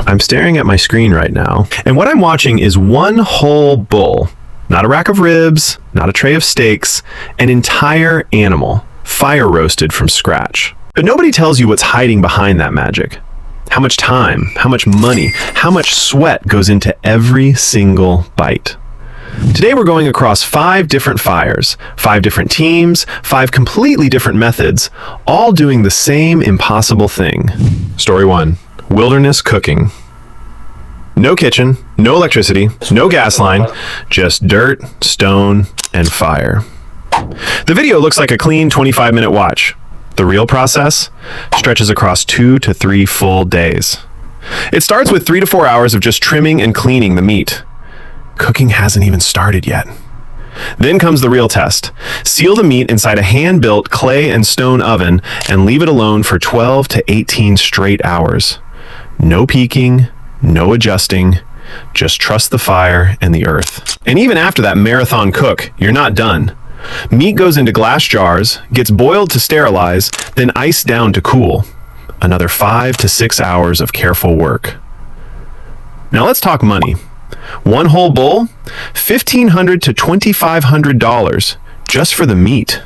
I'm staring at my screen right now, and what I'm watching is one whole bull. Not a rack of ribs, not a tray of steaks, an entire animal, fire roasted from scratch. But nobody tells you what's hiding behind that magic. How much time, how much money, how much sweat goes into every single bite. Today we're going across 5 different fires, 5 different teams, 5 completely different methods, all doing the same impossible thing. Story 1. Wilderness cooking. No kitchen, no electricity, no gas line, just dirt, stone, and fire. The video looks like a clean 25-minute watch. The real process stretches across 2 to 3 full days. It starts with 3 to 4 hours of just trimming and cleaning the meat. Cooking hasn't even started yet. Then comes the real test. Seal the meat inside a hand-built clay and stone oven and leave it alone for 12 to 18 straight hours. No peeking, no adjusting, just trust the fire and the earth. And even after that marathon cook, you're not done. Meat goes into glass jars, gets boiled to sterilize, then iced down to cool. Another 5 to 6 hours of careful work. Now let's talk money. One whole bull, $1,500 to $2,500 just for the meat.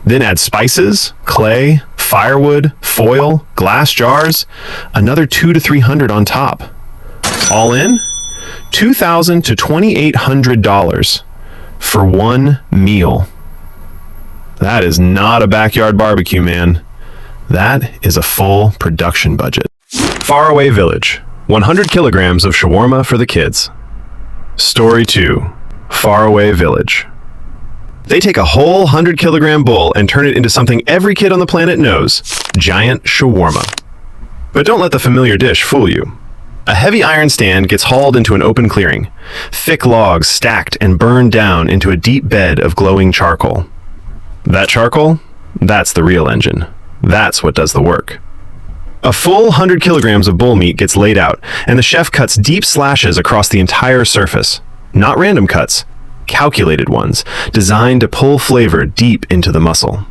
Then add spices, clay, firewood, foil, glass jars, another $200 to $300 on top. All in, $2,000 to $2,800 for one meal. That is not a backyard barbecue, man. That is a full production budget. Faraway village, 100 kilograms of shawarma for the kids. Story 2. Faraway village. They take a whole 100-kilogram bull and turn it into something every kid on the planet knows, giant shawarma. But don't let the familiar dish fool you. A heavy iron stand gets hauled into an open clearing. Thick logs stacked and burned down into a deep bed of glowing charcoal. That charcoal? That's the real engine. That's what does the work. A full 100 kilograms of bull meat gets laid out, and the chef cuts deep slashes across the entire surface. Not random cuts, calculated ones, designed to pull flavor deep into the muscle.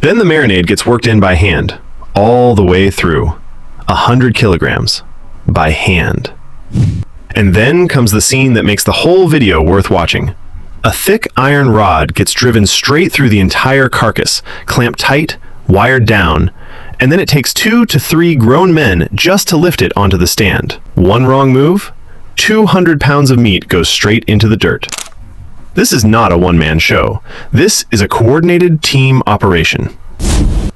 Then the marinade gets worked in by hand, all the way through. 100 kilograms. By hand. And then comes the scene that makes the whole video worth watching. A thick iron rod gets driven straight through the entire carcass, clamped tight, wired down, and then it takes 2 to 3 grown men just to lift it onto the stand. One wrong move, 200 pounds of meat goes straight into the dirt. This is not a one-man show. This is a coordinated team operation.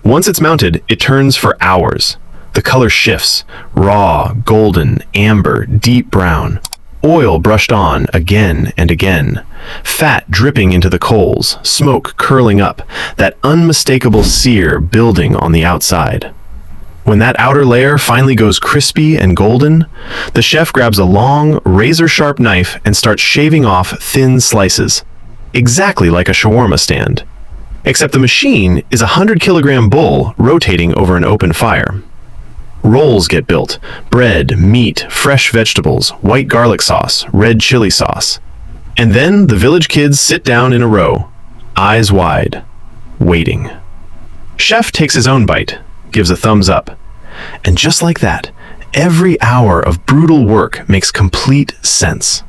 Once it's mounted, it turns for hours. The color shifts, raw, golden, amber, deep brown. Oil brushed on again and again. Fat dripping into the coals, smoke curling up, that unmistakable sear building on the outside. When that outer layer finally goes crispy and golden, the chef grabs a long, razor-sharp knife and starts shaving off thin slices, exactly like a shawarma stand. Except the machine is a 100-kilogram bull rotating over an open fire. Rolls get built, bread, meat, fresh vegetables, white garlic sauce, red chili sauce. And then the village kids sit down in a row, eyes wide, waiting. Chef takes his own bite, gives a thumbs up. And just like that, every hour of brutal work makes complete sense.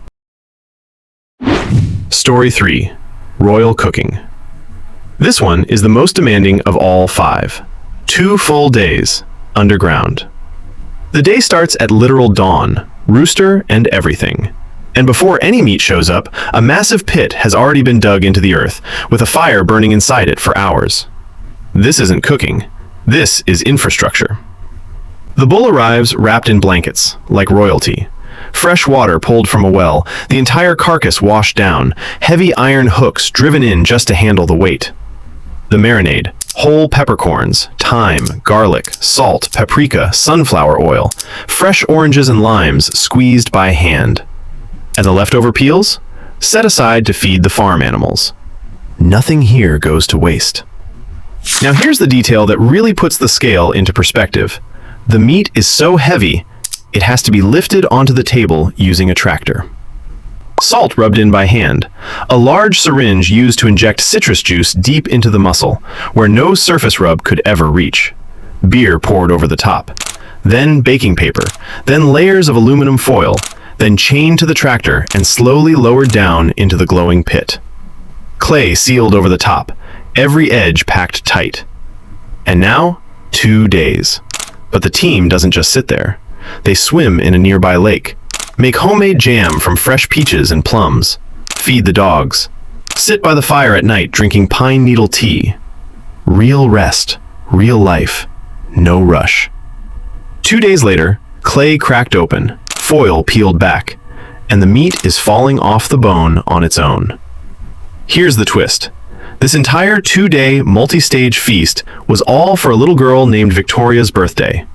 Story 3. Royal cooking. This one is the most demanding of all 5. 2 full days. Underground. The day starts at literal dawn, rooster and everything. And before any meat shows up, a massive pit has already been dug into the earth, with a fire burning inside it for hours. This isn't cooking. This is infrastructure. The bull arrives wrapped in blankets, like royalty. Fresh water pulled from a well, the entire carcass washed down, heavy iron hooks driven in just to handle the weight. The marinade. Whole peppercorns, thyme, garlic, salt, paprika, sunflower oil, fresh oranges and limes squeezed by hand. And the leftover peels? Set aside to feed the farm animals. Nothing here goes to waste. Now here's the detail that really puts the scale into perspective. The meat is so heavy, it has to be lifted onto the table using a tractor. Salt rubbed in by hand. A large syringe used to inject citrus juice deep into the muscle, where no surface rub could ever reach. Beer poured over the top. then baking paper, then layers of aluminum foil, then chained to the tractor and slowly lowered down into the glowing pit. Clay sealed over the top, every edge packed tight. And now, 2 days. But the team doesn't just sit there. They swim in a nearby lake, make homemade jam from fresh peaches and plums, feed the dogs, sit by the fire at night drinking pine needle tea. Real rest, real life, no rush. 2 days later, clay cracked open, foil peeled back, and the meat is falling off the bone on its own. Here's the twist. This entire 2-day multi-stage feast was all for a little girl named Victoria's birthday.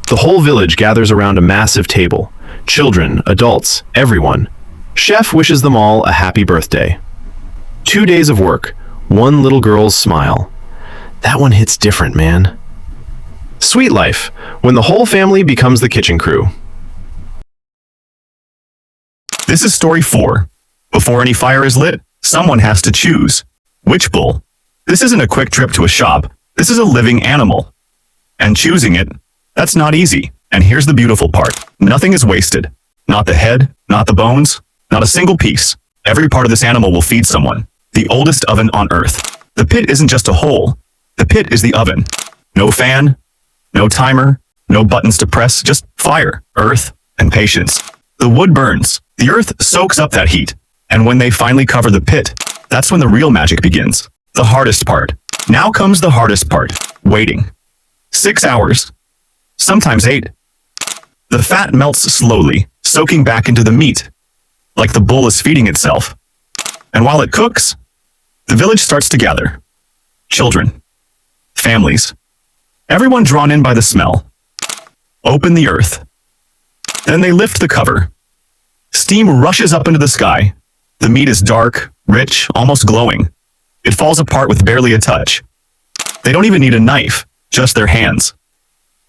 The whole village gathers around a massive table. Children, adults, everyone. Chef wishes them all a happy birthday. 2 days of work, one little girl's smile. That one hits different, man. Sweet life, when the whole family becomes the kitchen crew. This is story 4. Before any fire is lit, someone has to choose. Which bull? This isn't a quick trip to a shop. This is a living animal. And choosing it, that's not easy. And here's the beautiful part. Nothing is wasted. Not the head, not the bones, not a single piece. Every part of this animal will feed someone. The oldest oven on Earth. The pit isn't just a hole. The pit is the oven. No fan, no timer, no buttons to press, just fire, earth, and patience. The wood burns. The earth soaks up that heat. And when they finally cover the pit, that's when the real magic begins. The hardest part. Now comes the hardest part. Waiting. 6 hours. Sometimes 8. The fat melts slowly, soaking back into the meat, like the bull is feeding itself. And while it cooks, the village starts to gather. Children. Families. Everyone drawn in by the smell. Open the earth. Then they lift the cover. Steam rushes up into the sky. The meat is dark, rich, almost glowing. It falls apart with barely a touch. They don't even need a knife, just their hands.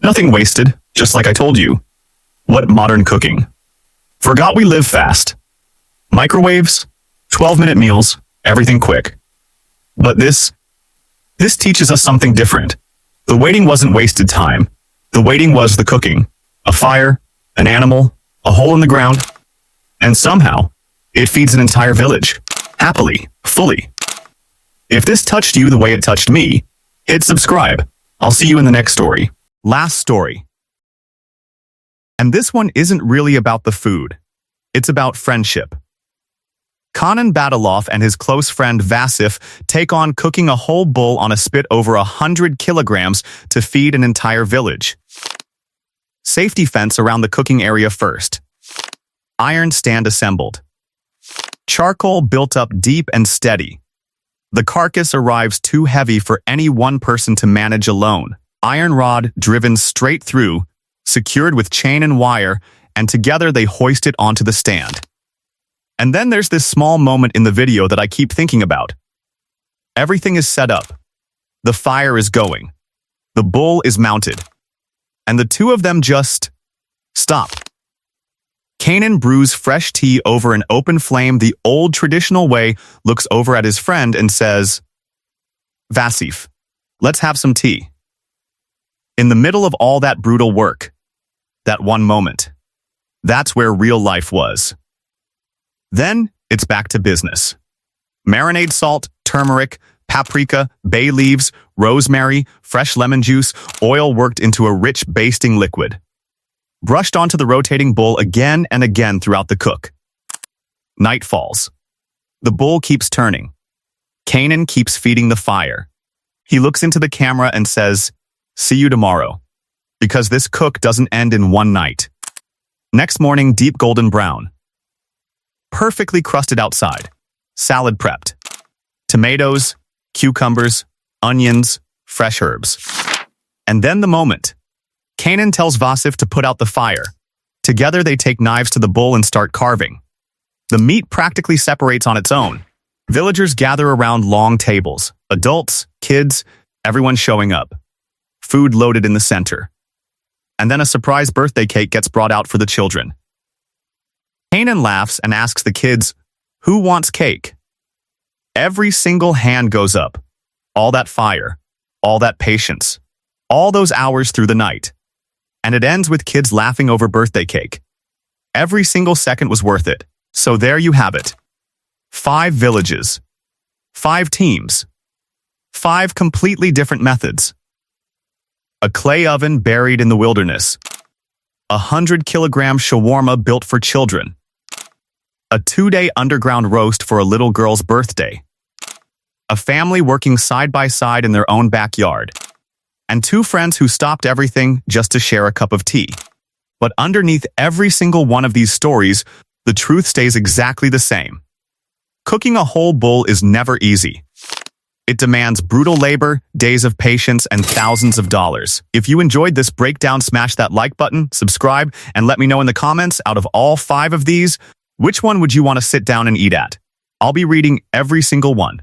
Nothing wasted, just like I told you. What modern cooking? Forgot we live fast. Microwaves, 12-minute meals, everything quick. But this teaches us something different. The waiting wasn't wasted time. The waiting was the cooking. A fire, an animal, a hole in the ground. And somehow, it feeds an entire village. Happily, fully. If this touched you the way it touched me, hit subscribe. I'll see you in the next story. Last story. And this one isn't really about the food. It's about friendship. Kanan Badalov and his close friend Vasif take on cooking a whole bull on a spit over 100 kilograms to feed an entire village. Safety fence around the cooking area first. Iron stand assembled. Charcoal built up deep and steady. The carcass arrives too heavy for any one person to manage alone. Iron rod driven straight through, secured with chain and wire, and together they hoist it onto the stand. And then there's this small moment in the video that I keep thinking about. Everything is set up. The fire is going. The bull is mounted. And the two of them just stop. Kanan brews fresh tea over an open flame the old traditional way, looks over at his friend and says, "Vasif, let's have some tea." In the middle of all that brutal work, that one moment, that's where real life was. Then it's back to business. Marinade salt, turmeric, paprika, bay leaves, rosemary, fresh lemon juice, oil worked into a rich basting liquid. Brushed onto the rotating bowl again and again throughout the cook. Night falls. The bowl keeps turning. Kanan keeps feeding the fire. He looks into the camera and says, "See you tomorrow." Because this cook doesn't end in one night. Next morning, deep golden brown. Perfectly crusted outside. Salad prepped. Tomatoes, cucumbers, onions, fresh herbs. And then the moment. Kanan tells Vasif to put out the fire. Together they take knives to the bowl and start carving. The meat practically separates on its own. Villagers gather around long tables. Adults, kids, everyone showing up. Food loaded in the center. And then a surprise birthday cake gets brought out for the children. Kanan laughs and asks the kids, "Who wants cake?" Every single hand goes up. All that fire, all that patience, all those hours through the night. and it ends with kids laughing over birthday cake. Every single second was worth it. So there you have it. 5 villages. 5 teams. 5 completely different methods. A clay oven buried in the wilderness. 100-kilogram shawarma built for children. A 2-day underground roast for a little girl's birthday. A family working side by side in their own backyard. And 2 friends who stopped everything just to share a cup of tea. But underneath every single one of these stories, the truth stays exactly the same. Cooking a whole bull is never easy. It demands brutal labor, days of patience, and thousands of dollars. If you enjoyed this breakdown, smash that like button, subscribe, and let me know in the comments, out of all 5 of these, which one would you want to sit down and eat at? I'll be reading every single one.